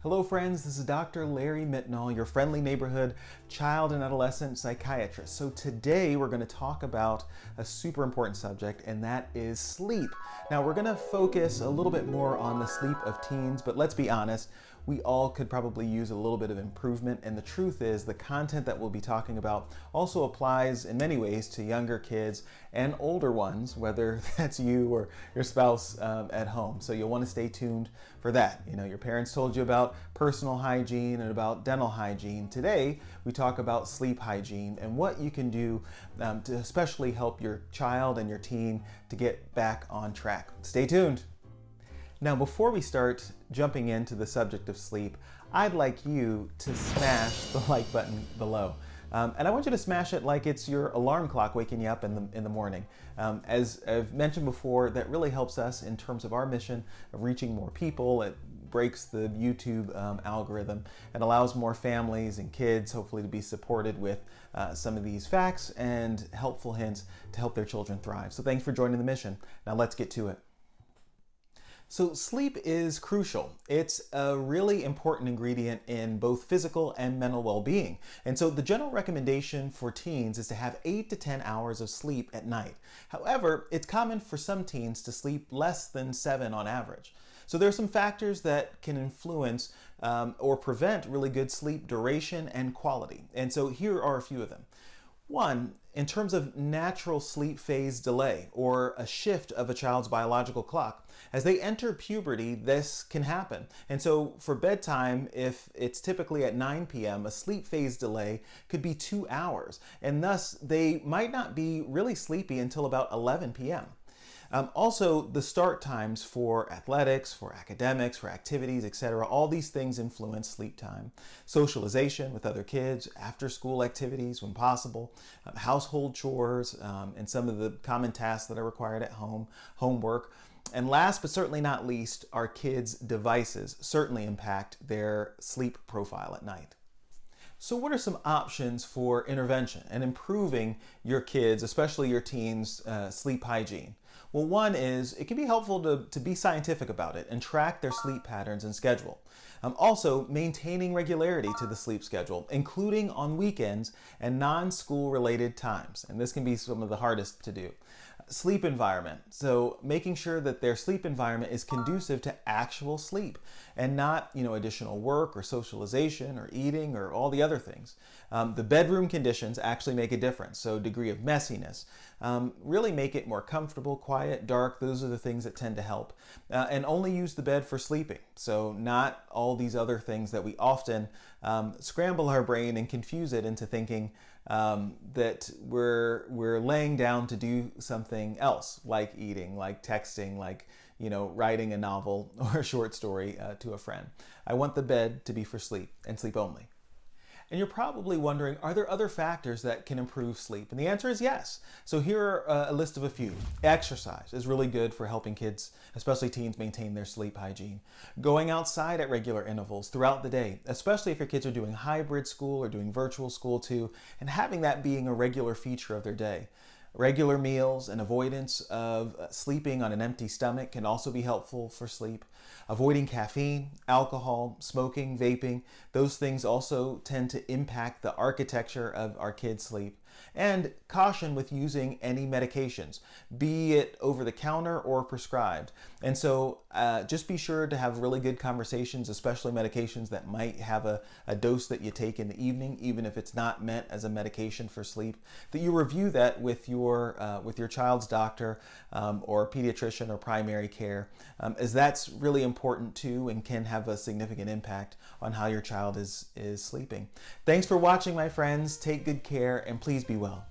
Hello friends, this is Dr. Larry Mitnaul, your friendly neighborhood child and adolescent psychiatrist. So today we're going to talk about a super important subject, and that is sleep. Now we're going to focus a little bit more on the sleep of teens, but let's be honest, we all could probably use a little bit of improvement, and the truth is the content that we'll be talking about also applies in many ways to younger kids and older ones, whether that's you or your spouse at home. So you'll want to stay tuned for that. You know, your parents told you about personal hygiene and about dental hygiene. Today we talk about sleep hygiene and what you can do to especially help your child and your teen to get back on track. Stay tuned. Now, before we start jumping into the subject of sleep, I'd like you to smash the like button below. And I want you to smash it like it's your alarm clock waking you up in the morning. As I've mentioned before, that really helps us in terms of our mission of reaching more people. It breaks the YouTube algorithm and allows more families and kids hopefully to be supported with some of these facts and helpful hints to help their children thrive. So thanks for joining the mission. Now let's get to it. So sleep is crucial. It's a really important ingredient in both physical and mental well-being. And so the general recommendation for teens is to have 8 to 10 hours of sleep at night. However, it's common for some teens to sleep less than 7 on average. So there are some factors that can influence or prevent really good sleep duration and quality. And so here are a few of them. One, in terms of natural sleep phase delay or a shift of a child's biological clock. As they enter puberty, this can happen. And so for bedtime, if it's typically at 9 p.m., a sleep phase delay could be 2 hours. And thus, they might not be really sleepy until about 11 p.m. Also, the start times for athletics, for academics, for activities, etc., all these things influence sleep time. Socialization with other kids, after-school activities when possible, household chores, and some of the common tasks that are required at home, homework. And last but certainly not least, our kids' devices certainly impact their sleep profile at night. So what are some options for intervention and improving your kids, especially your teens' sleep hygiene? Well, one is it can be helpful to be scientific about it and track their sleep patterns and schedule. Also, maintaining regularity to the sleep schedule, including on weekends and non-school related times. And this can be some of the hardest to do. Sleep environment. So making sure that their sleep environment is conducive to actual sleep and not, additional work or socialization or eating or all the other things. The bedroom conditions actually make a difference. So degree of messiness. Really make it more comfortable, quiet, dark. Those are the things that tend to help. And only use the bed for sleeping. So not all these other things that we often scramble our brain and confuse it into thinking that we're laying down to do something else, like eating, like texting, like writing a novel or a short story to a friend. I want the bed to be for sleep and sleep only. And you're probably wondering, are there other factors that can improve sleep? And the answer is yes. So here are a list of a few. Exercise is really good for helping kids, especially teens, maintain their sleep hygiene. Going outside at regular intervals throughout the day, especially if your kids are doing hybrid school or doing virtual school too, and having that being a regular feature of their day. Regular meals and avoidance of sleeping on an empty stomach can also be helpful for sleep. Avoiding caffeine, alcohol, smoking, vaping, those things also tend to impact the architecture of our kids' sleep. And caution with using any medications, be it over the counter or prescribed. And so just be sure to have really good conversations, especially medications that might have a dose that you take in the evening, even if it's not meant as a medication for sleep, that you review that with your child's doctor or pediatrician or primary care, as that's really important too and can have a significant impact on how your child is sleeping. Thanks for watching, my friends. Take good care and please be well.